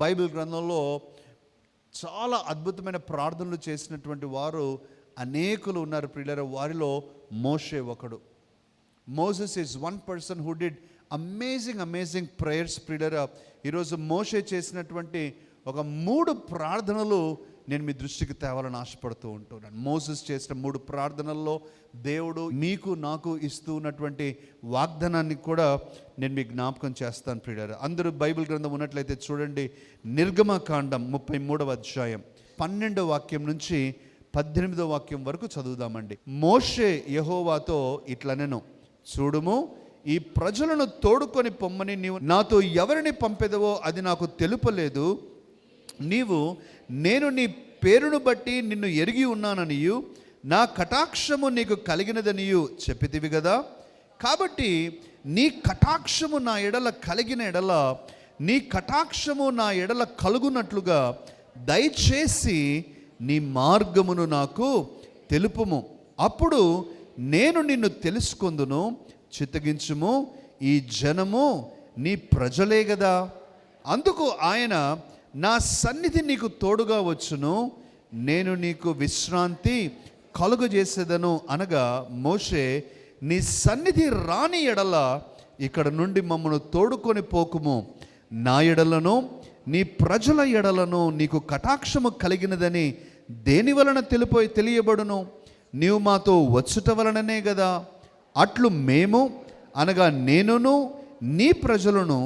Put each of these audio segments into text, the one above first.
Bible గ్రంథంలో చాలా అద్భుతమైన ప్రార్థనలు చేసినటువంటి వారు అనేకులు ఉన్నారు ప్రియులారా. వారిలో మోషే ఒకడు. Moses is one person who did amazing prayers ప్రియులారా. ఈరోజు మోషే చేసినటువంటి ఒక 3 ప్రార్థనలు నేను మీ దృష్టికి తేవాలని ఆశపడుతూ ఉంటున్నాను. మోసెస్ చేసిన 3 ప్రార్థనల్లో దేవుడు మీకు నాకు ఇస్తూ ఉన్నటువంటి వాగ్దానాన్ని కూడా నేను మీకు జ్ఞాపకం చేస్తాను ప్రియులారా. అందరూ బైబిల్ గ్రంథం ఉన్నట్లయితే చూడండి, నిర్గమకాండం 33వ అధ్యాయం 12వ వాక్యం నుంచి 18వ వాక్యం వరకు చదువుదామండి. మోషే యెహోవాతో ఇట్లనెను, చూడుము, ఈ ప్రజలను తోడుకొని పొమ్మని నీవు నాతో ఎవరిని పంపెదవో అది నాకు తెలుపలేదు. నేను నీ పేరును బట్టి నిన్ను ఎరిగి ఉన్నాననియు నా కటాక్షము నీకు కలిగినదనియు చెప్పితివి కదా. కాబట్టి నీ కటాక్షము నా ఎడల కలిగిన ఎడల, నీ కటాక్షము నా ఎడల కలుగునట్లుగా దయచేసి నీ మార్గమును నాకు తెలుపుము. అప్పుడు నేను నిన్ను తెలుసుకొందును. చిత్తగించుము, ఈ జనము నీ ప్రజలే కదా. అందుకు ఆయన, నా సన్నిధి నీకు తోడుగా వచ్చును, నేను నీకు విశ్రాంతి కలుగజేసేదను అనగా, మోషే, నీ సన్నిధి రాని ఎడల ఇక్కడ నుండి మమ్మను తోడుకొని పోకుము. నా ఎడలను నీ ప్రజల ఎడలను నీకు కటాక్షము కలిగినదని దేని వలన తెలియబడును? నీవు మాతో వచ్చుట వలననే కదా. అట్లు మేము అనగా నేనును నీ ప్రజలను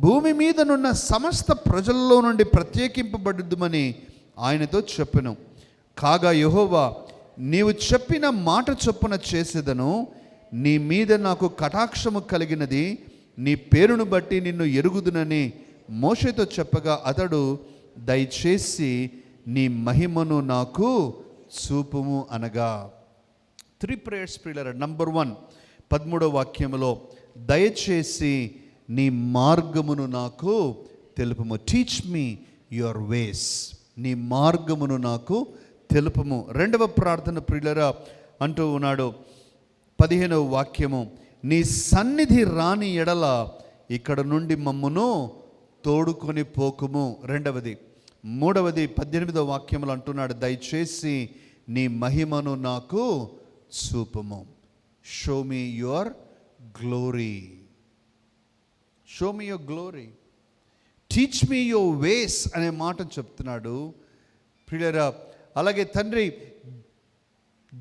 భూమి మీదనున్న సమస్త ప్రజల్లో నుండి ప్రత్యేకింపబడుద్దుమని ఆయనతో చెప్పెను. కాగా యెహోవా, నీవు చెప్పిన మాట చొప్పున చేసేదను. నీ మీద నాకు కటాక్షము కలిగినది, నీ పేరును బట్టి నిన్ను ఎరుగుదునని మోషేతో చెప్పగా అతడు, దయచేసి నీ మహిమను నాకు చూపుము అనగా. 3 ప్రేయర్స్ ప్రియులారా. నంబర్ 1, 13వ వాక్యములో, దయచేసి నీ మార్గమును నాకు తెలుపుము. Teach me your ways. నీ మార్గమును నాకు తెలుపుము. 2వ ప్రార్థన ప్రియులారా అంటూ ఉన్నాడు 15వ వాక్యము, నీ సన్నిధి రాని ఎడల ఇక్కడ నుండి మమ్మును తోడుకొని పోకుము. 2వది. 3వది 18వ వాక్యములు అంటున్నాడు, దయచేసి నీ మహిమను నాకు చూపుము. Show me your glory. Show me your glory. Teach me your ways అనే మాట చెప్తున్నాడు ప్రియులారా. అలాగే తండ్రి,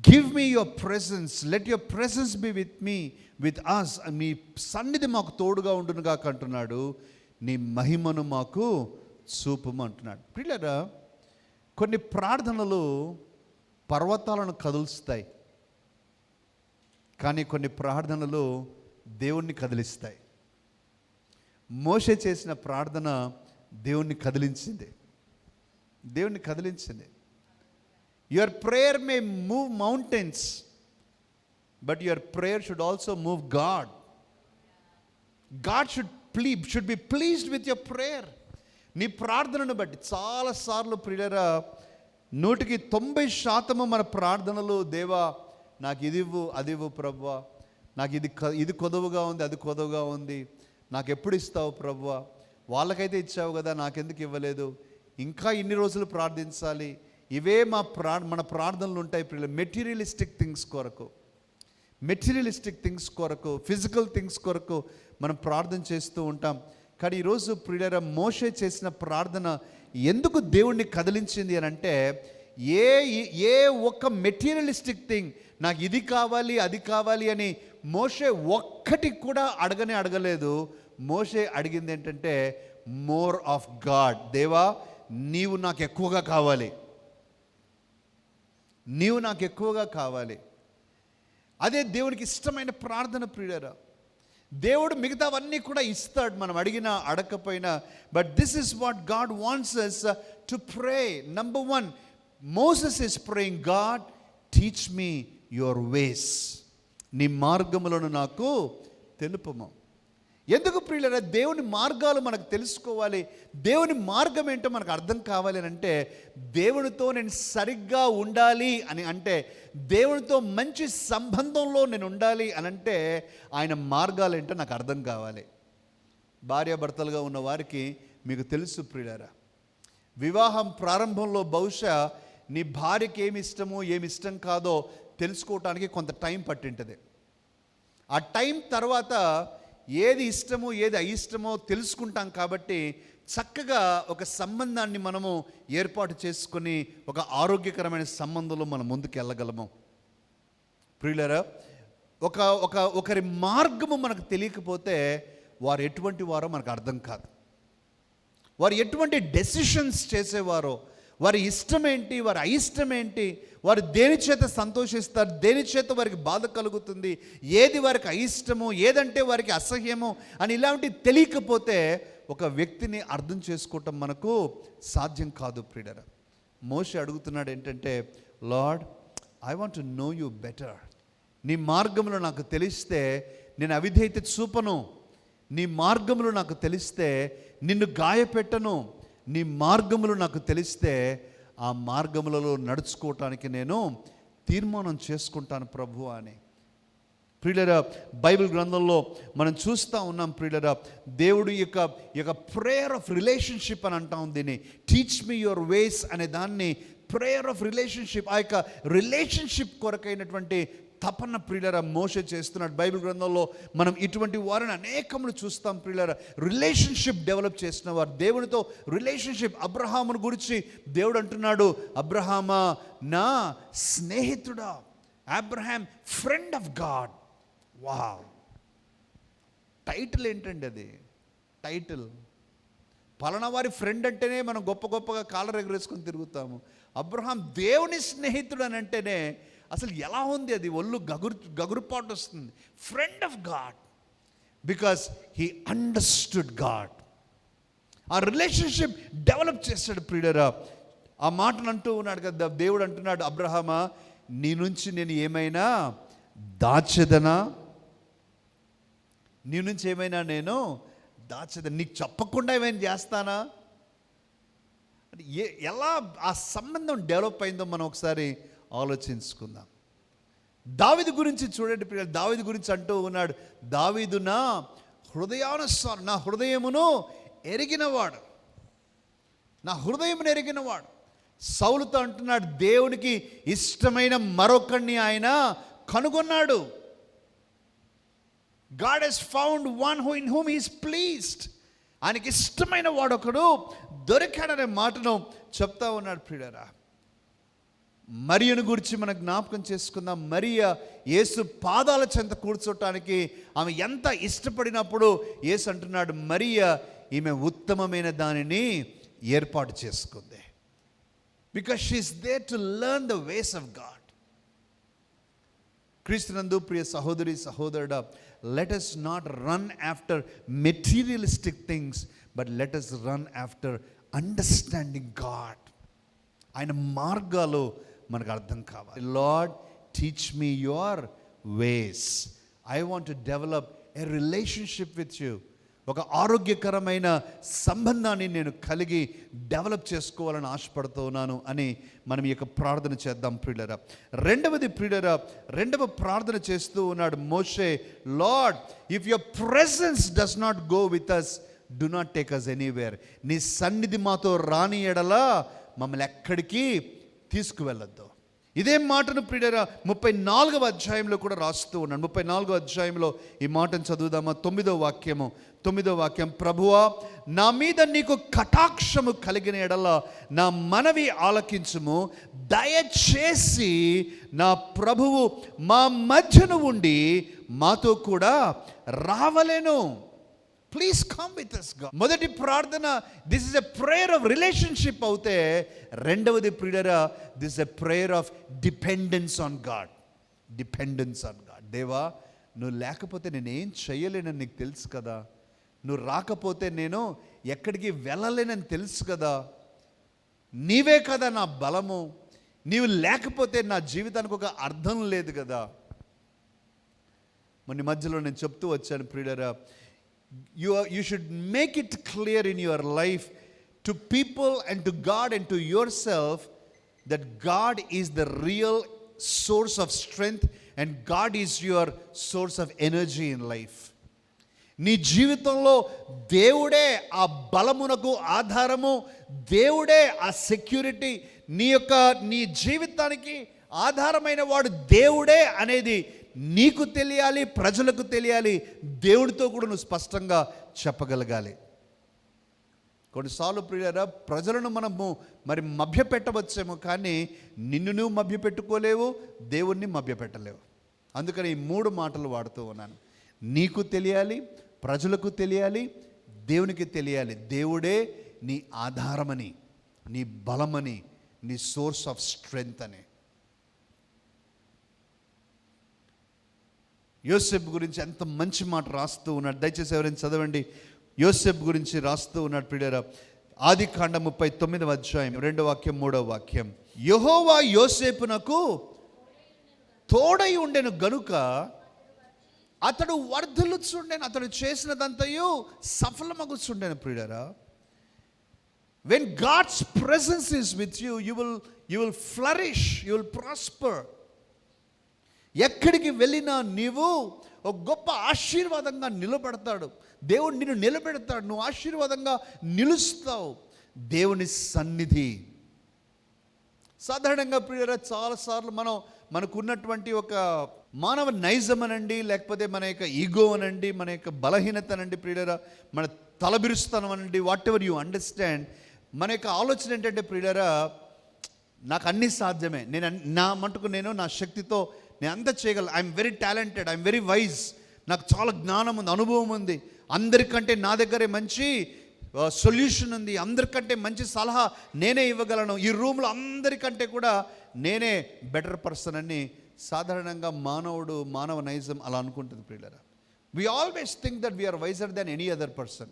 give me your presence, let your presence be with me, with us. మీ సన్నిధి మాకు తోడుగా ఉండునుగా అంటున్నాడు. నీ మహిమను మాకు చూపుము అంటున్నాడు. ప్రియులారా, కొన్ని ప్రార్థనలు పర్వతాలను కదులుస్తాయి, కానీ కొన్ని ప్రార్థనలు దేవుణ్ణి కదిలిస్తాయి. మోషే చేసిన ప్రార్థన దేవుణ్ణి కదిలించింది. Your prayer may move mountains, but your prayer should also move God. God should be pleased with your prayer. నీ ప్రార్థనను బట్టి చాలాసార్లు ప్రియులారా 90% మన ప్రార్థనలు, దేవా నాకు ఇది ఇవ్వు, అది ఇవ్వు ప్రభువా, నాకు ఇది కొదవగా ఉంది, అది కొదవగా ఉంది, నాకు ఎప్పుడు ఇస్తావు ప్రభువా, వాళ్ళకైతే ఇచ్చావు కదా, నాకెందుకు ఇవ్వలేదు, ఇంకా ఇన్ని రోజులు ప్రార్థించాలి. ఇవే మన ప్రార్థనలు ఉంటాయి ప్రియుల. మెటీరియలిస్టిక్ థింగ్స్ కొరకు, ఫిజికల్ థింగ్స్ కొరకు మనం ప్రార్థన చేస్తూ ఉంటాం. కానీ ఈరోజు ప్రియులారా, మోషే చేసిన ప్రార్థన ఎందుకు దేవుణ్ణి కదిలించింది అని అంటే, ఏ ఒక్క మెటీరియలిస్టిక్ థింగ్, నాకు ఇది కావాలి అది కావాలి అని మోషే ఒక్కటి కూడా అడగలేదు. మోషే అడిగింది ఏంటంటే, మోర్ ఆఫ్ గాడ్. దేవా, నీవు నాకు ఎక్కువగా కావాలి. అదే దేవునికి ఇష్టమైన ప్రార్థన ప్రియులారా. దేవుడు మిగతావన్నీ కూడా ఇస్తాడు, మనం అడిగినా అడగకపోయినా. But this is what God wants us to pray. Number 1, Moses is praying, God teach me your ways. నీ మార్గములను నాకు తెలుపుము. ఎందుకు ప్రియులారా? దేవుని మార్గాలు మనకు తెలుసుకోవాలి. దేవుని మార్గం ఏంటో మనకు అర్థం కావాలి అని అంటే, దేవునితో నేను సరిగ్గా ఉండాలి అని అంటే, దేవునితో మంచి సంబంధంలో నేను ఉండాలి అని అంటే, ఆయన మార్గాలు ఏంటో నాకు అర్థం కావాలి. భార్యాభర్తలుగా ఉన్న వారికి మీకు తెలుసు ప్రియులారా, వివాహం ప్రారంభంలో బహుశా నీ భార్యకి ఏమి ఇష్టమో ఏమి ఇష్టం కాదో తెలుసుకోవటానికి కొంత టైం పట్టింటుంది. ఆ టైం తర్వాత ఏది ఇష్టమో ఏది అయిష్టమో తెలుసుకుంటాం. కాబట్టి చక్కగా ఒక సంబంధాన్ని మనము ఏర్పాటు చేసుకొని ఒక ఆరోగ్యకరమైన సంబంధంలో మనం ముందుకు వెళ్ళగలము. ప్రియులారా, ఒకరి మార్గము మనకు తెలియకపోతే వారు ఎటువంటి వారో మనకు అర్థం కాదు. వారు ఎటువంటి డెసిషన్స్ చేసేవారో, వారి ఇష్టం ఏంటి, వారి అయిష్టం ఏంటి, వారు దేని చేత సంతోషిస్తారు, దేని చేత వారికి బాధ కలుగుతుంది, ఏది వారికి అయిష్టమో ఏదంటే వారికి అసహ్యమో అని ఇలాంటి తెలియకపోతే ఒక వ్యక్తిని అర్థం చేసుకోవటం మనకు సాధ్యం కాదు. ప్రియులారా, మోషే అడుగుతున్నాడు ఏంటంటే, lord, I want to no you better. నీ మార్గంలో నాకు తెలిస్తే నేను అవిధేయత చూపను, నీ మార్గంలో నాకు తెలిస్తే నిన్ను గాయపెట్టను, నీ మార్గములు నాకు తెలిస్తే ఆ మార్గములలో నడుచుకోవటానికి నేను తీర్మానం చేసుకుంటాను ప్రభు అని. ప్రియులారా, బైబిల్ గ్రంథంలో మనం చూస్తూ ఉన్నాం ప్రియులారా, దేవుడు యొక్క ప్రేయర్ ఆఫ్ రిలేషన్షిప్ అని అంటాం దీన్ని. టీచ్ మీ యువర్ వేస్ అనే దాన్ని ప్రేయర్ ఆఫ్ రిలేషన్షిప్, ఆ యొక్క రిలేషన్షిప్ కొరకైనటువంటి తపన ప్రియులారా మోషే చేస్తున్నాడు. బైబిల్ గ్రంథంలో మనం ఇటువంటి వారిని అనేకములు చూస్తాం ప్రియులారా. రిలేషన్షిప్ డెవలప్ చేసిన వారు, దేవునితో రిలేషన్షిప్. అబ్రహామును గురించి దేవుడు అంటున్నాడు, అబ్రహామా నా స్నేహితుడా, Abraham friend of God. Wow, title ఏంటండి అది? టైటిల్ పలానా వారి ఫ్రెండ్ అంటేనే మనం గొప్పగా కాలర్ ఎగరేసుకొని తిరుగుతాము. అబ్రహాం దేవుని స్నేహితుడు అని అంటేనే అసలు ఎలా ఉంది అది? ఒళ్ళు గగురుపాటు వస్తుంది. Friend of God, because he understood God. ఆ రిలేషన్షిప్ డెవలప్ చేస్తాడు ప్రియులారా. ఆ మాటను అంటూ ఉన్నాడు కదా దేవుడు, అంటున్నాడు, అబ్రహామా నీ నుంచి నేను ఏమైనా దాచెదనా? నీ నుంచి ఏమైనా నేను దాచెదనా? నీకు చెప్పకుండా ఏమైనా చేస్తానా? ఎలా ఆ సంబంధం డెవలప్ అయిందో మనం ఒకసారి ఆలోచించుకుందాం. దావీదు గురించి చూడండి ప్రియులు, దావీదు గురించి అంటూ ఉన్నాడు, దావీదు నా హృదయానుసారం, నా హృదయమును ఎరిగినవాడు, నా హృదయమును ఎరిగినవాడు. సౌలుతో అంటున్నాడు, దేవునికి ఇష్టమైన మరొకరిని ఆయన కనుగొన్నాడు. God has found one in whom he is pleased. ఆయనకి ఇష్టమైన వాడొకడు దొరికాడనే మాటను చెప్తా ఉన్నాడు ప్రియులారా. మరియను గురించి మనం జ్ఞాపకం చేసుకుందాం. మరియ యేసు పాదాల చెంత కూర్చోటానికి ఆమె ఎంత ఇష్టపడినప్పుడు యేసు అంటున్నాడు, మరియ ఈమె ఉత్తమమైన దానిని ఏర్పాటు చేసుకుంది. Because she's there to learn the ways of God. క్రీస్తునందు ప్రియ సహోదరి సహోదరుడా, let us not run after materialistic things, but let us run after understanding God. ఆయన మార్గాలు మనకు అర్థం కావాలి. Lord, teach me your ways. I want to develop a relationship with you. ఒక ఆరోగ్యకరమైన సంబంధాన్ని నేను కలిగి డెవలప్ చేసుకోవాలని ఆశపడుతూ ఉన్నాను అని మనం ఈ యొక్క ప్రార్థన చేద్దాం ప్రియులారా. రెండవది ప్రియులారా, రెండవ ప్రార్థన చేస్తూ ఉన్నాడు మోషే, Lord if your presence does not go with us, do not take us anywhere. నీ సన్నిధి మాతో రాని ఎడలా మమ్మల్ని ఎక్కడికి తీసుకువెళ్ళొద్దు. ఇదే మాటను ప్రియులారా 34వ అధ్యాయంలో కూడా రాస్తూ ఉన్నాడు. 34వ అధ్యాయంలో ఈ మాటను చదువుదామా? 9వ వాక్యం, ప్రభువా నా మీద నీకు కటాక్షము కలిగిన ఎడల నా మనవి ఆలకించుము, దయచేసి నా ప్రభువు మా మధ్యను ఉండి మాతో కూడా రావలెను. Please come with us God. మొదటి ప్రార్థన this is a prayer of relationship అవుతే, రెండవది ప్రియులారా this is a prayer of dependence on God. దేవా నువ్వు లేకపోతే నేనేం చేయలేనని నీకు తెలుసు కదా, నువ్వు రాకపోతే నేను ఎక్కడికి వెళ్ళలేనని తెలుసు కదా, నీవే కదా నా బలము, నీవు లేకపోతే నా జీవితానికి ఒక అర్థం లేదు కదా. మొన్న మధ్యలో నేను చెప్తూ వచ్చాను ప్రియులారా, you should make it clear in your life to people and to God and to yourself that God is the real source of strength and God is your source of energy in life. నీ జీవితంలో దేవుడే ఆ బలమునకు ఆధారము, దేవుడే ఆ security, నీ జీవితానికి ఆధారమైన వాడు దేవుడే అనేది నీకు తెలియాలి, ప్రజలకు తెలియాలి, దేవుడితో కూడా నువ్వు స్పష్టంగా చెప్పగలగాలి. కొన్నిసార్లు ప్రియులారా, ప్రజలను మనము మరి మభ్యపెట్టవచ్చేమో, కానీ నిన్ను నువ్వు మభ్యపెట్టుకోలేవు, దేవుణ్ణి మభ్యపెట్టలేవు. అందుకని ఈ 3 మాటలు వాడుతూ ఉన్నాను. నీకు తెలియాలి, ప్రజలకు తెలియాలి, దేవునికి తెలియాలి. దేవుడే నీ ఆధారమని, నీ బలమని, నీ సోర్స్ ఆఫ్ స్ట్రెంగ్త్ అని. యోసేపు గురించి ఎంత మంచి మాట రాస్తూ ఉన్నాడు. దయచేసి ఎవరైనా చదవండి. యోసేపు గురించి రాస్తూ ఉన్నాడు ప్రియులారా. ఆదికాండం 39వ అధ్యాయం 2వ వాక్యం 3వ వాక్యం. యెహోవా యోసేపునకు తోడై ఉండెను గనుక అతడు వర్ధిల్లుచుండెను, అతడు చేసినదంతయు సఫలమగుచుండెను. ప్రియులారా, when God's presence is with you, you will flourish, you will prosper. ఎక్కడికి వెళ్ళినా నీవు ఒక గొప్ప ఆశీర్వాదంగా నిలబడతాడు. దేవుడు నిన్ను నిలబెడతాడు, నువ్వు ఆశీర్వాదంగా నిలుస్తావు. దేవుని సన్నిధి. సాధారణంగా ప్రియులారా, చాలాసార్లు మనకున్నటువంటి ఒక మానవ నైజం అనండి, లేకపోతే మన యొక్క ఈగో అనండి, మన యొక్క బలహీనత అనండి ప్రియులారా, మన తలబిరుస్తానం అనండి, వాట్ ఎవర్ యూ అండర్స్టాండ్, మన యొక్క ఆలోచన ఏంటంటే ప్రియులారా, నాకు అన్నీ సాధ్యమే, నేను నా శక్తితో నేను అంతా చేయగలను, I'm very talented, I'm very wise, నాకు చాలా జ్ఞానం ఉంది, అనుభవం ఉంది, అందరికంటే నా దగ్గరే మంచి సొల్యూషన్ ఉంది, అందరికంటే మంచి సలహా నేనే ఇవ్వగలను, ఈ రూమ్లో అందరికంటే కూడా నేనే బెటర్ పర్సన్ అని సాధారణంగా మానవ నైజం అలా అనుకుంటుంది ప్రియులారా. We always think that we are wiser than any other person.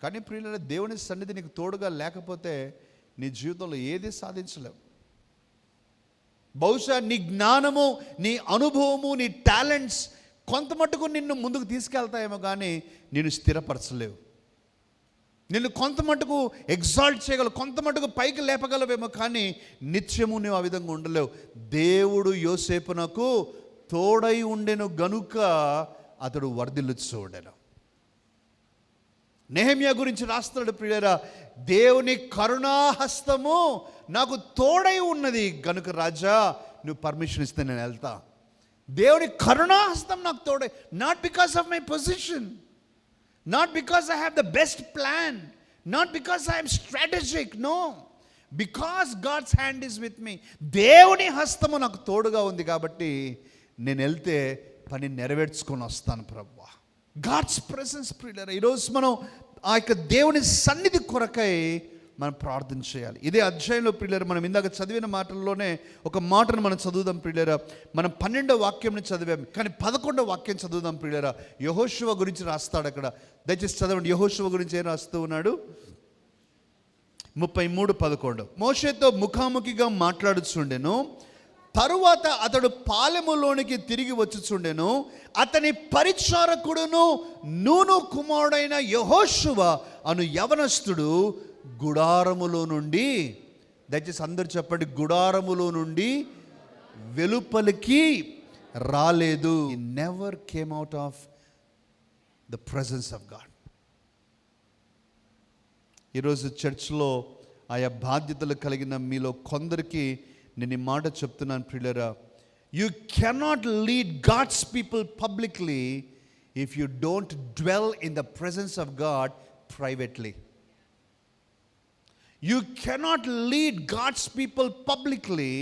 కానీ ప్రియులారా, దేవుని సన్నిధి నీకు తోడుగా లేకపోతే నీ జీవితంలో ఏది సాధించలేవు. బహుశా నీ జ్ఞానము, నీ అనుభవము, నీ టాలెంట్స్ కొంత మట్టుకు నిన్ను ముందుకు తీసుకెళ్తాయేమో, కానీ నిన్ను స్థిరపరచలేవు. నిన్ను కొంత మట్టుకు ఎగ్జాల్ట్ చేయగలవు, కొంత మట్టుకు పైకి లేపగలవేమో, కానీ నిత్యము నువ్వు ఆ విధంగా ఉండలేవు. దేవుడు యోసేపునకు తోడై ఉండెను గనుక అతడు వర్ధిల్లుచూడెను. నెహెమ్యా గురించి రాస్తాడు ప్రియులారా, దేవుని కరుణాహస్తము నాకు తోడై ఉన్నది గనుక రాజా నువ్వు పర్మిషన్ ఇస్తే నేను వెళ్తా. దేవుని కరుణాహస్తం నాకు తోడై, not because of my position, not because I have the best plan, not because I'm strategic, no, because God's hand is with me. దేవుని హస్తము నాకు తోడుగా ఉంది కాబట్టి నేను వెళ్తే పని నెరవేర్చుకొని వస్తాను ప్రభువా. గాడ్స్ ప్రెసెన్స్ ప్రియులారా, ఈరోజు మనం ఆ యొక్క దేవుని సన్నిధి కొరకై మనం ప్రార్థన చేయాలి. ఇదే అధ్యాయంలో ప్రియులారా, మనం ఇందాక చదివిన మాటల్లోనే ఒక మాటను మనం చదువుదాం ప్రియులారా. మనం 12వ వాక్యంని చదివాం, కానీ 11వ వాక్యం చదువుదాం ప్రియులారా. యెహోషువ గురించి రాస్తాడు అక్కడ. దయచేసి చదవండి. యెహోషువ గురించి ఏం రాస్తూ ఉన్నాడు? 33:11. మోషేతో ముఖాముఖిగా మాట్లాడుచుండెను, తరువాత అతడు పాలెములోనికి తిరిగి వచ్చుచుండెను, అతని పరిచారకుడును నూను కుమారుడైన యెహోషువ అను యవనస్తుడు గుడారములో నుండి, దయచేసి అందరు చెప్పండి, గుడారములో నుండి వెలుపలికి రాలేదు. He never came out of the presence of God. ఈరోజు చర్చ్లో ఆయా బాధ్యతలు కలిగిన మీలో కొందరికి నేను ఈ మాట చెప్తున్నాను ప్రియులారా. You cannot lead God's people publicly if you don't dwell in the presence of God privately. You cannot lead God's people publicly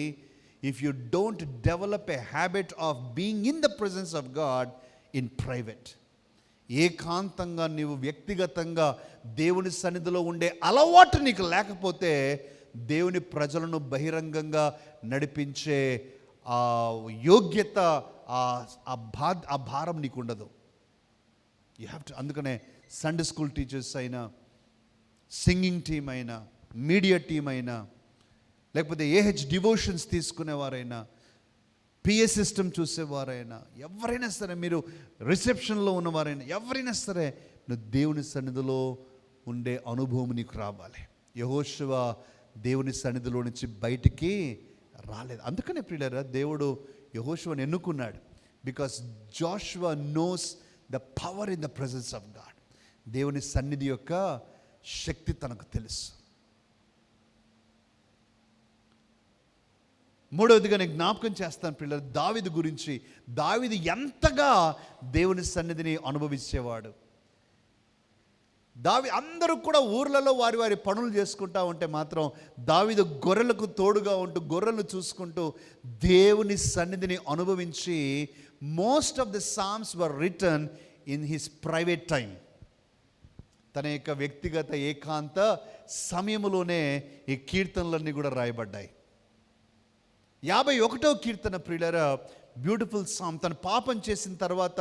if you don't develop a habit of being in the presence of God in private. ఏకాంతంగా నీవు వ్యక్తిగతంగా దేవుని సన్నిధిలో ఉండే అలవాటు నీకు లేకపోతే దేవుని ప్రజలను బహిరంగంగా నడిపించే ఆ యోగ్యత, ఆ భారం నీకు ఉండదు. You have to. అందుకనే సండే స్కూల్ టీచర్స్ అయినా, సింగింగ్ టీం అయినా, మీడియా టీం అయినా, లేకపోతే ఏహెచ్ డివోషన్స్ తీసుకునేవారైనా, పిఏ సిస్టమ్ చూసేవారైనా, ఎవరైనా సరే, మీరు రిసెప్షన్లో ఉన్నవారైనా, ఎవరైనా సరే, నువ్వు దేవుని సన్నిధిలో ఉండే అనుభవం నీకు రావాలి. యెహోషువ దేవుని సన్నిధిలో నుంచి బయటికి రాలేదు. అందుకనే ప్రియులారా, దేవుడు యెహోషువను ఎన్నుకున్నాడు. Because Joshua knows the power in the presence of God. దేవుని సన్నిధి యొక్క శక్తి తనకు తెలుసు. మూడవదిగా నేను జ్ఞాపకం చేస్తాను పిల్లలు, దావీదు గురించి. దావీదు ఎంతగా దేవుని సన్నిధిని అనుభవించేవాడు. అందరూ కూడా ఊర్లలో వారి వారి పనులు చేసుకుంటా ఉంటే మాత్రం దావీదు గొర్రెలకు తోడుగా ఉంటూ, గొర్రెలను చూసుకుంటూ దేవుని సన్నిధిని అనుభవించి, most of the psalms were written in his private time. తన యొక్క వ్యక్తిగత ఏకాంత సమయంలోనే ఈ కీర్తనలన్నీ కూడా రాయబడ్డాయి. 51వ కీర్తన ప్రియులారా, బ్యూటిఫుల్ సామ్. తను పాపం చేసిన తర్వాత,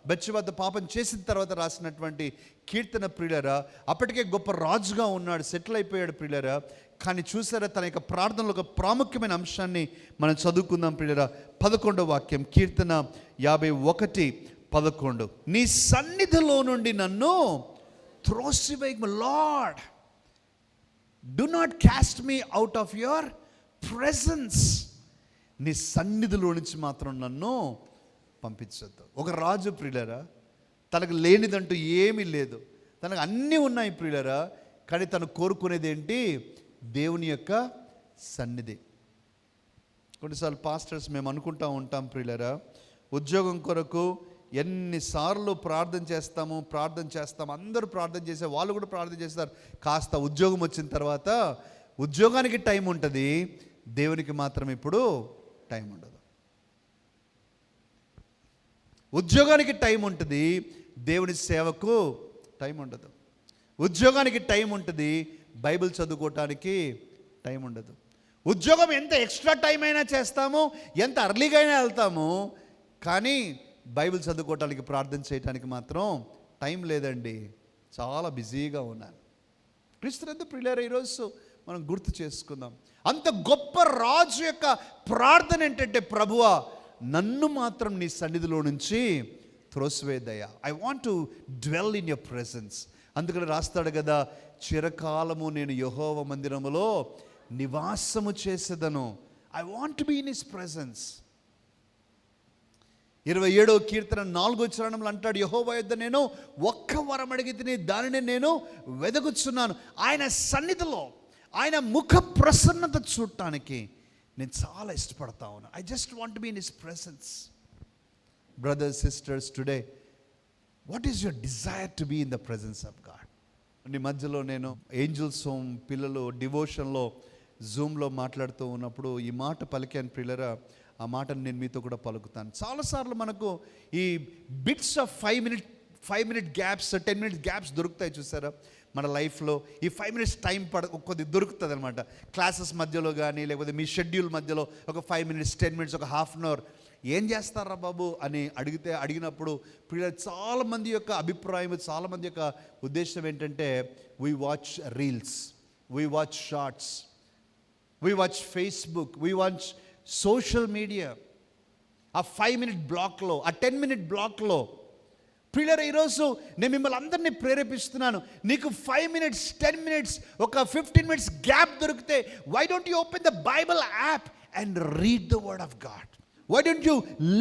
బెత్షెబా పాపం చేసిన తర్వాత రాసినటువంటి కీర్తన ప్రియులారా. అప్పటికే గొప్ప రాజుగా ఉన్నాడు, సెటిల్ అయిపోయాడు ప్రియులారా. కానీ చూసారా, తన యొక్క ప్రార్థనలో ఒక ప్రాముఖ్యమైన అంశాన్ని మనం చదువుకుందాం ప్రియులారా. 11వ వాక్యం, కీర్తన 51:11. నీ సన్నిధిలో నుండి నన్ను త్రోసివేయకు Lord, do not cast me out of your presence. నీ సన్నిధిలో నుంచి మాత్రం నన్ను పంపించొద్దు. ఒక రాజు ప్రియులారా, తనకు లేనిదంటూ ఏమీ లేదు, తనకు అన్నీ ఉన్నాయి ప్రియులారా. కానీ తను కోరుకునేది ఏంటి? దేవుని యొక్క సన్నిధి. కొన్నిసార్లు పాస్టర్స్ మేము అనుకుంటా ఉంటాం ప్రియులారా, ఉద్యోగం కొరకు ఎన్నిసార్లు ప్రార్థన చేస్తాము, అందరూ ప్రార్థన చేసే వాళ్ళు కూడా ప్రార్థన చేస్తారు. కాస్త ఉద్యోగం వచ్చిన తర్వాత ఉద్యోగానికి టైం ఉంటుంది, దేవునికి మాత్రం ఇప్పుడు టైం ఉండదు. ఉద్యోగానికి టైం ఉంటుంది, దేవుని సేవకు టైం ఉండదు. ఉద్యోగానికి టైం ఉంటుంది, బైబిల్ చదువుకోవటానికి టైం ఉండదు. ఉద్యోగం ఎంత ఎక్స్ట్రా టైం అయినా చేస్తాము, ఎంత అర్లీగా అయినా వెళ్తాము, కానీ బైబిల్ చదువుకోవటానికి, ప్రార్థన చేయటానికి మాత్రం టైం లేదండి. చాలా బిజీగా ఉన్నాను. క్రీస్తునందు ప్రియులారా, ఈరోజు మనం గుర్తు చేసుకుందాం, అంత గొప్ప రాజు యొక్క ప్రార్థన ఏంటంటే, ప్రభువా నన్ను మాత్రం నీ సన్నిధిలో నుంచి త్రోసివేయదయ్యా. I want to dwell in your presence. అందుకని రాస్తాడు కదా, చిరకాలము నేను యెహోవా మందిరములో నివాసము చేసేదను. I want to be in his presence. 27వ కీర్తన 4వ చరణంలో అంటాడు, యెహోవా యొద్ద నేను ఒక్క వరం అడిగితిని, దానిని నేను వెదకుచున్నాను. ఆయన సన్నిధిలో, ఆయన ముఖ ప్రసన్నత చూడటానికి నేను చాలా ఇష్టపడతా ఉన్నాను. I just want be in his presence. Brothers, sisters, today what is your desire to be in the presence of God? ఈ మధ్యలో నేను ఏంజల్స్ హోమ్ పిల్లలు డివోషన్లో జూమ్లో మాట్లాడుతూ ఉన్నప్పుడు ఈ మాట పలికాను ప్రియులారా. ఆ మాటను నేను మీతో కూడా పలుకుతాను. చాలాసార్లు మనకు ఈ bits of 5 minute gaps, 10 minute gaps దొరుకుతాయి చూసారా మన లైఫ్లో. ఈ 5 minutes టైం కొద్ది దొరుకుతుంది అనమాట. క్లాసెస్ మధ్యలో కానీ, లేకపోతే మీ షెడ్యూల్ మధ్యలో ఒక 5 minutes, 10 minutes, ఒక హాఫ్ అన్ అవర్ ఏం చేస్తారా బాబు అని అడిగినప్పుడు చాలామంది యొక్క అభిప్రాయం, చాలామంది యొక్క ఉద్దేశం ఏంటంటే, we watch reels, we watch shorts, we watch Facebook, we watch social media. ఆ 5 minute బ్లాక్లో, ఆ 10 minute బ్లాక్లో ప్రియులారా, ఈరోజు నేను మిమ్మల్ని అందరినీ ప్రేరేపిస్తున్నాను. నీకు 5 minutes, 10 minutes, ఒక 15 minutes గ్యాప్ దొరికితే, why don't you open the Bible app and read the word of God? Why don't you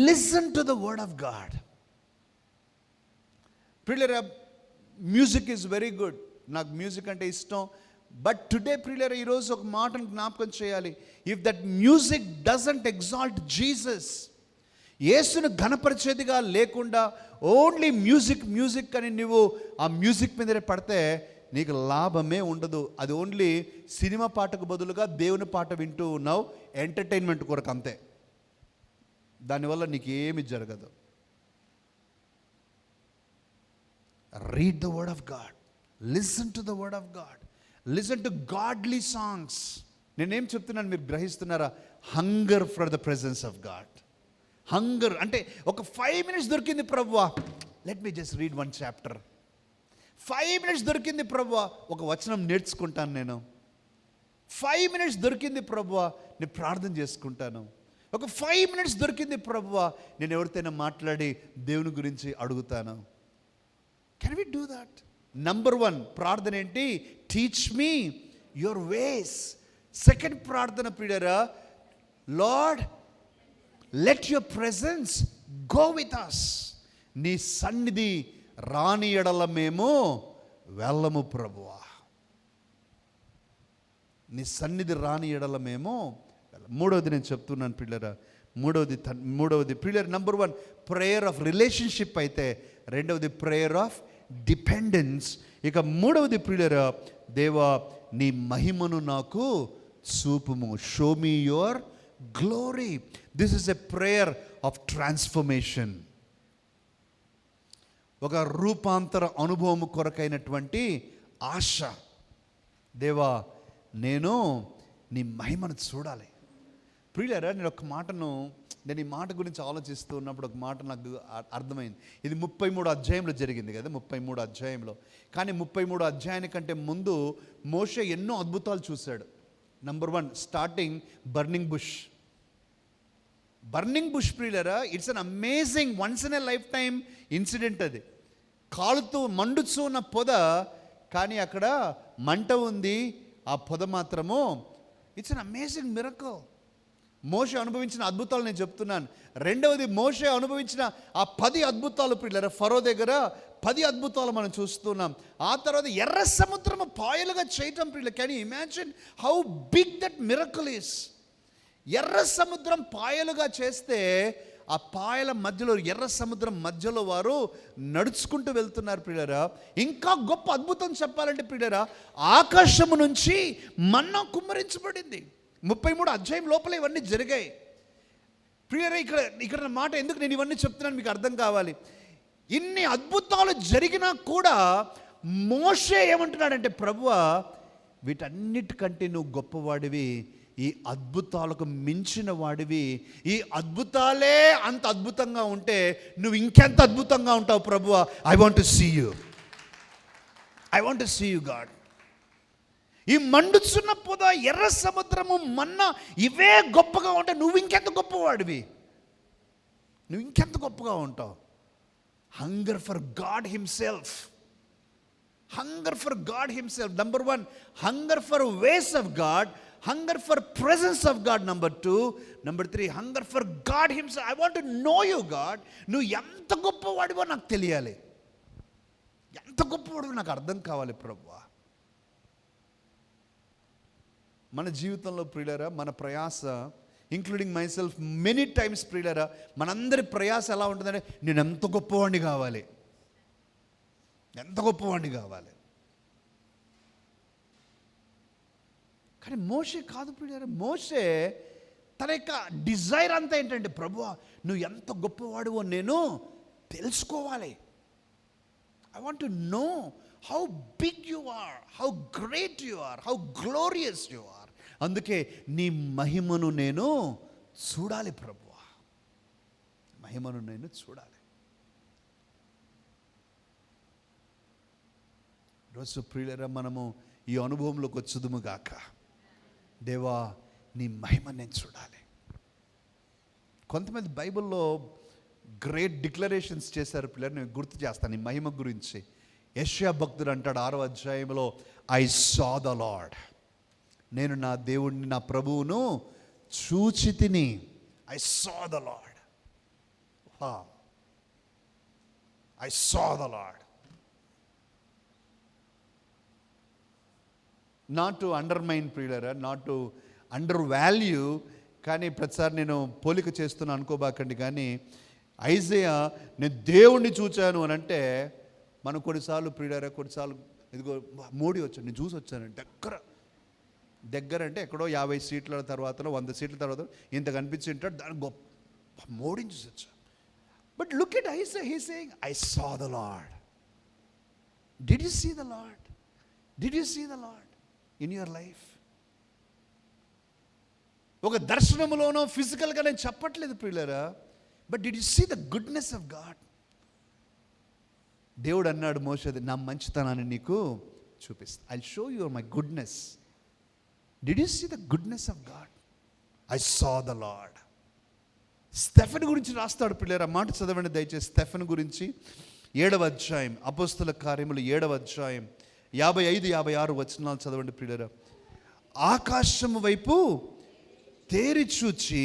listen to the word of God? ప్రియులారా, మ్యూజిక్ ఈజ్ వెరీ గుడ్, నాకు మ్యూజిక్ అంటే ఇష్టం. But today ప్రియులారా, ఈరోజు ఒక మాటను జ్ఞాపకం చేయాలి. If that music doesn't exalt Jesus, యేసును ఘనపరిచేదిగా లేకుండా ఓన్లీ మ్యూజిక్ అని నువ్వు ఆ మ్యూజిక్ మీదనే పడితే నీకు లాభమే ఉండదు. అది ఓన్లీ సినిమా పాటకు బదులుగా దేవుని పాట వింటూ ఉన్నావు, ఎంటర్టైన్మెంట్ కొరకు అంతే. దానివల్ల నీకు ఏమి జరగదు. Read the word of God, listen to the word of God, listen to godly songs. నేనేం చెప్తున్నాను మీరు గ్రహిస్తున్నారా? Hunger for the presence of God. Hunger అంటే ఒక 5 minutes దొరికింది ప్రభువా, let me just read 1 chapter. 5 minutes దొరికింది ప్రభువా, ఒక వచనం నేర్చుకుంటాను నేను. 5 minutes దొరికింది ప్రభువా, నేను ప్రార్థన చేసుకుంటాను. ఒక 5 minutes దొరికింది ప్రభువా, నేను ఎవరితోనైనా మాట్లాడి దేవుని గురించి అడుగుతాను. Can we do that? Number 1 ప్రార్థన ఏంటి? Teach me your ways. Second ప్రార్థన ప్రియులారా, Lord let your presence go with us. నీ సన్నిధి రాని ఎడల మేము వెళ్ళము ప్రభువా. నీ సన్నిధి రాని ఎడల మేము. మూడవది నేను చెప్తున్నాను పిల్లరా, మూడవది ప్రియులర్, నంబర్ 1 ప్రేయర్ ఆఫ్ రిలేషన్షిప్ అయితే, రెండవది ప్రేయర్ ఆఫ్ డిపెండెన్స్. ఇక మూడవది ప్రియులరా, దేవా నీ మహిమను నాకు చూపుము. Show me your glory. This is a prayer of transformation. ఒక రూపాంతర అనుభవం కొరకైనటువంటి ఆశ. దేవా నేను నీ మహిమను చూడాలి. ప్రియులారా, నేను ఈ మాట గురించి ఆలోచిస్తూ ఉన్నప్పుడు ఒక మాట నాకు అర్థమైంది. ఇది 33 అధ్యాయంలో జరిగింది కదా, 33 అధ్యాయంలో. కానీ 33 అధ్యాయానికంటే ముందు మోషే ఎన్నో అద్భుతాలు చూశాడు. నంబర్ 1 స్టార్టింగ్ బర్నింగ్ బుష్ ప్రియులారా, it's an amazing once in a life time incident. అది కాలుతూ మండుచూ ఉన్న పొద, కానీ అక్కడ మంట ఉంది, ఆ పొద మాత్రము. It's an amazing miracle. మోషే అనుభవించిన అద్భుతాలు నేను చెప్తున్నాను. రెండవది, మోషే అనుభవించిన ఆ 10 అద్భుతాలు ప్రియులారా, ఫరో దగ్గర 10 అద్భుతాలు మనం చూస్తున్నాం. ఆ తర్వాత ఎర్ర సముద్రము పాయలుగా చేయటం ప్రియులారా. Can you imagine how big that miracle is? ఎర్ర సముద్రం పాయలుగా చేస్తే, ఆ పాయల మధ్యలో, ఎర్ర సముద్రం మధ్యలో వారు నడుచుకుంటూ వెళ్తున్నారు ప్రియులారా. ఇంకా గొప్ప అద్భుతం చెప్పాలంటే ప్రియులారా, ఆకాశము నుంచి మన్నా కుమ్మరించబడింది. 33 అధ్యాయం లోపల ఇవన్నీ జరిగాయి ప్రియులారా. ఇక్కడ మాట ఎందుకు నేను ఇవన్నీ చెప్తున్నాను మీకు అర్థం కావాలి. ఇన్ని అద్భుతాలు జరిగినా కూడా మోషే ఏమంటున్నాడంటే, ప్రభువా వీటన్నిటికంటే నువ్వు గొప్పవాడివి, ఈ అద్భుతాలకు మించిన వాడివి. ఈ అద్భుతాలే అంత అద్భుతంగా ఉంటే నువ్వు ఇంకెంత అద్భుతంగా ఉంటావు ప్రభువా. I want to see you God. ఈ మండుచున్న పొద, ఎర్ర సముద్రము, మన్నా ఇవే గొప్పగా ఉంటే నువ్వు ఇంకెంత గొప్పవాడివి, నువ్వు ఇంకెంత గొప్పగా ఉంటావు. Hunger for God himself. Number 1 hunger for ways of God, hunger for presence of God. number 2, number 3 hunger for God himself. I want to know you God. నువ్వు ఎంత గొప్పవాడివో నాకు తెలియాలి, ఎంత గొప్పవాడివో నాకు అర్థం కావాలి ప్రభువా. మన జీవితంలో ప్రియులారా, మన ప్రయాస, including my self many times ప్రియులారా, మనందరి ప్రయాస ఎలా ఉంటుందంటే, నేను ఎంత గొప్పవాడిని కావాలి. కానీ మోషే కాదు ప్రియులారా. మోషే తన యొక్క డిజైర్ అంతా ఏంటంటే, ప్రభువా నువ్వు ఎంత గొప్పవాడివో నేను తెలుసుకోవాలి. I want to know how big you are, how great you are, how glorious you are. అందుకే నీ మహిమను నేను చూడాలి ప్రభువా, మహిమను నేను చూడాలి. ఈరోజు ప్రియులారా, మనము ఈ అనుభవంలోకి వచ్చుదుము గాక. దేవా నీ మహిమ నేను చూడాలి. కొంతమంది బైబిల్లో గ్రేట్ డిక్లరేషన్స్ చేశారు పిల్లలు, నేను గుర్తు చేస్తాను ఈ మహిమ గురించి. యెషయా భక్తుడు అంటాడు 6వ అధ్యాయంలో, ఐ సా ద లార్డ్. నేను నా దేవుడిని, నా ప్రభువును చూచి తిని. I saw the lord. I saw the lord. Not to undermine ప్రియులారా, నాట్ టు అండర్ వాల్యూ, కానీ ప్రతిసారి నేను పోలిక చేస్తున్నా అనుకోబాకండి. కానీ ఐజయా నేను దేవుణ్ణి చూచాను అని అంటే, మనం కొన్నిసార్లు ప్రియులారా, కొన్నిసార్లు ఇదిగో మోడీ వచ్చాను, నేను చూసి వచ్చానంటే దగ్గర అంటే ఎక్కడో 50 సీట్ల తర్వాతలో 100 సీట్ల తర్వాత ఇంత కనిపించి ఉంటాడు, దాని గొప్ప మోడీని చూసి వచ్చా. But look at Isaiah, he saying I saw the Lord. Did you see the Lord? Did you see the Lord in your life? ఒక దర్శనములోనో ఫిజికల్గా నేను చెప్పట్లేదు ప్రియులారా, but did you see the goodness of God? దేవుడు అన్నాడు మోషేది, నా మంచితనాన్ని నీకు చూపిస్తా. I show you my goodness. Did you see the goodness of God? I saw the Lord. Stephen గురించి రాస్తాడు పిల్లరా. మాట చదవండి దయచేసి. స్టెఫెన్ గురించి 7వ అధ్యాయం, అపోస్తల కార్యములు 7వ అధ్యాయం 55-56 వచనాలు చదవండి పిల్లరా. ఆకాశం వైపు తేరి చూచి,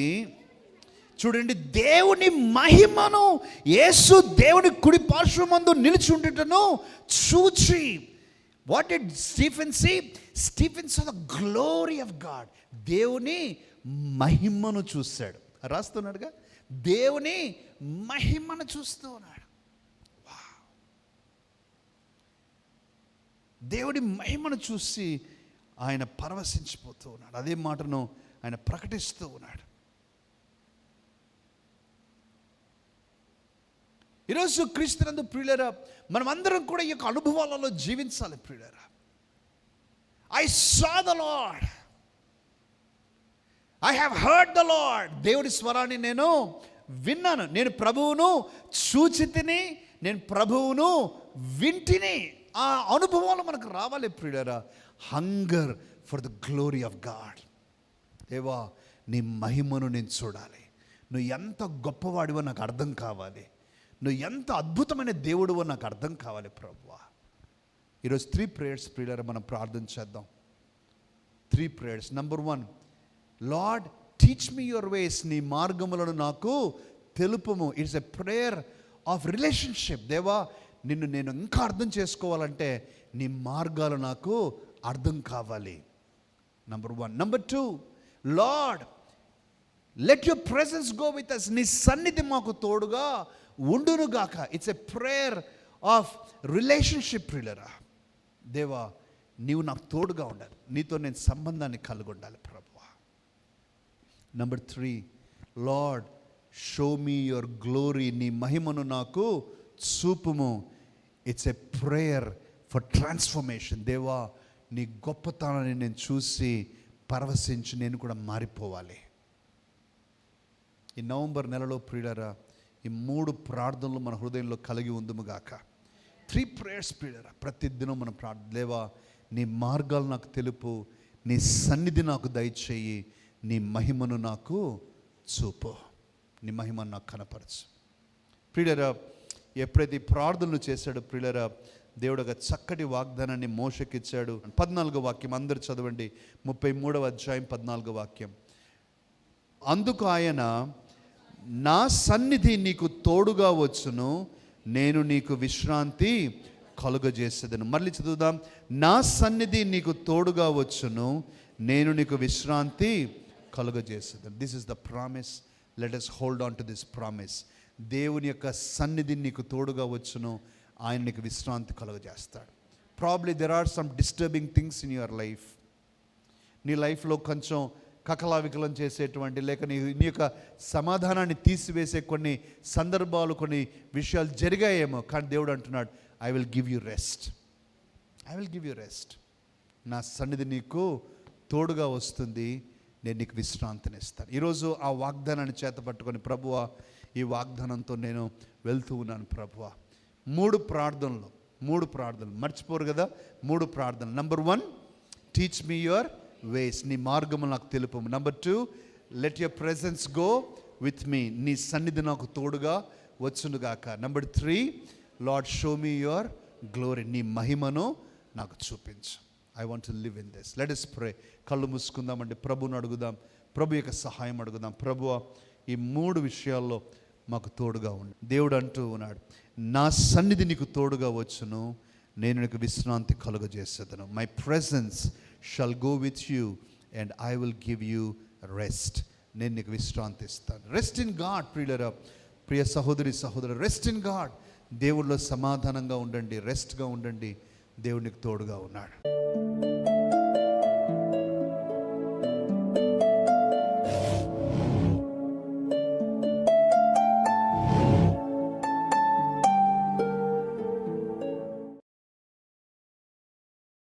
చూడండి, దేవుని మహిమను, యేసు దేవుని కుడి పార్శ్వమందు నిలిచి ఉండుటను చూచి. What did Stephen see? Stephen saw the glory of God. దేవుని మహిమను చూశాడు. రాస్తున్నాడుగా, దేవుని మహిమను చూస్తూ ఉన్నాడు. దేవుడి మహిమను చూసి ఆయన పరవశించిపోతూ ఉన్నాడు. అదే మాటను ఆయన ప్రకటిస్తూ ఉన్నాడు. ఈరోజు క్రీస్తునందు ప్రియులారా, మనం అందరం కూడా ఈ యొక్క అనుభవాలలో జీవించాలి ప్రియులారా. I saw the lord, I have heard the lord. దేవుడి స్వరాన్ని నేను విన్నాను, నేను ప్రభువును చూచితిని, నేను ప్రభువును వింటిని. ఆ అనుభవాలు మనకు రావాలి ప్రియులారా. Hunger for the glory of God. దేవా, నీ మహిమను నేను చూడాలి. నువ్వు ఎంత గొప్పవాడివో నాకు అర్థం కావాలి. నువ్వు ఎంత అద్భుతమైన దేవుడివో నాకు అర్థం కావాలి ప్రభువా. ఈరోజు 3 ప్రేయర్స్ ప్రియులారా మనం ప్రార్థన చేద్దాం. 3 prayers. Number 1, Lord teach me your ways. నీ మార్గములను నాకు తెలుపుము. It's a prayer of relationship. దేవా, నిన్ను నేను ఇంకా అర్థం చేసుకోవాలంటే నీ మార్గాలు నాకు అర్థం కావాలి. Number 1. Number 2, Lord let your presence go with us. నీ సన్నిధి మాకు తోడుగా ఉండునుగాక. It's a prayer of relationship ప్రియులరా. దేవా, నీవు నాకు తోడుగా ఉండాలి, నీతో నేను సంబంధాన్ని కలిగి ఉండాలి ప్రభువా. Number 3, Lord show me your glory. నీ మహిమను నాకు చూపుము. It's a prayer for transformation. దేవా, నీ గొప్పతనాన్ని నేను చూసి పరవశించి నేను కూడా మారిపోవాలి. ఈ నవంబర్ నెలలో ప్రియులారా, ఈ 3 ప్రార్థనలు మన హృదయంలో కలిగి ఉందుముగాక. 3 ప్రేయర్స్ ప్రియులారా. ప్రతిదినం మనం దేవా, నీ మార్గాలు నాకు తెలుపు, నీ సన్నిధి నాకు దయచేయి, నీ మహిమను నాకు చూపు, నీ మహిమను నాకు కనపరచు. ప్రియులారా, ఎప్పుడైతే ప్రార్థనలు చేశాడు ప్రియులారా, దేవుడు ఒక చక్కటి వాగ్దానాన్ని మోషకి ఇచ్చాడు. 14వ వాక్యం అందరు చదవండి. 33వ అధ్యాయం 14వ వాక్యం. అందుకు ఆయన, నా సన్నిధి నీకు తోడుగా వచ్చును, నేను నీకు విశ్రాంతి కలుగజేసేదను. మళ్ళీ చదువుదాం. నా సన్నిధి నీకు తోడుగా వచ్చును, నేను నీకు విశ్రాంతి కలుగజేసేదను. This is the promise. Let us hold on to this promise. దేవుని యొక్క సన్నిధి నీకు తోడుగా వచ్చును, ఆయన నీకు విశ్రాంతి కలుగజేస్తాడు. Probably there are some disturbing things in your life. నీ లైఫ్లో కొంచెం కకలావికలం చేసేటువంటి, లేక నీ యొక్క సమాధానాన్ని తీసివేసే కొన్ని సందర్భాలు, కొన్ని విషయాలు జరిగాయేమో. కానీ దేవుడు అంటున్నాడు, I will give you rest. I will give you rest. నా సన్నిధి నీకు తోడుగా వస్తుంది, నేను నీకు విశ్రాంతిని ఇస్తాను. ఈరోజు ఆ వాగ్దానాన్ని చేత పట్టుకొని, ప్రభువా, ఈ వాగ్దానంతో నేను వెళ్తూ ఉన్నాను ప్రభువా. 3 ప్రార్థనలు మర్చిపోరు కదా. 3 ప్రార్థనలు. Number 1, teach me your ways. నీ మార్గము నాకు తెలుపు. Number 2, let your presence go with me. నీ సన్నిధి నాకు తోడుగా వచ్చునుగాక. Number 3, Lord show me your glory. నీ మహిమను నాకు చూపించు. I want to live in this. Let us pray. కళ్ళు మూసుకుందామండి. ప్రభువును అడుగుదాం, ప్రభు యొక్క సహాయం అడుగుదాం. ప్రభువా, ఈ 3 విషయాల్లో మాకు తోడుగా ఉండు. దేవుడు అంటూ ఉన్నాడు, నా సన్నిధి నీకు తోడుగా వచ్చును, నేను నీకు విశ్రాంతి కలుగజేసేదను. My presence shall go with you and I will give you rest. నేను నీకు విశ్రాంతి ఇస్తాను. Rest in God. ప్రియులరా, ప్రియ సహోదరి సహోదరు, రెస్ట్ ఇన్ గాడ్. దేవుడిలో సమాధానంగా ఉండండి, రెస్ట్గా ఉండండి. దేవుడు నీకు తోడుగా ఉన్నాడు.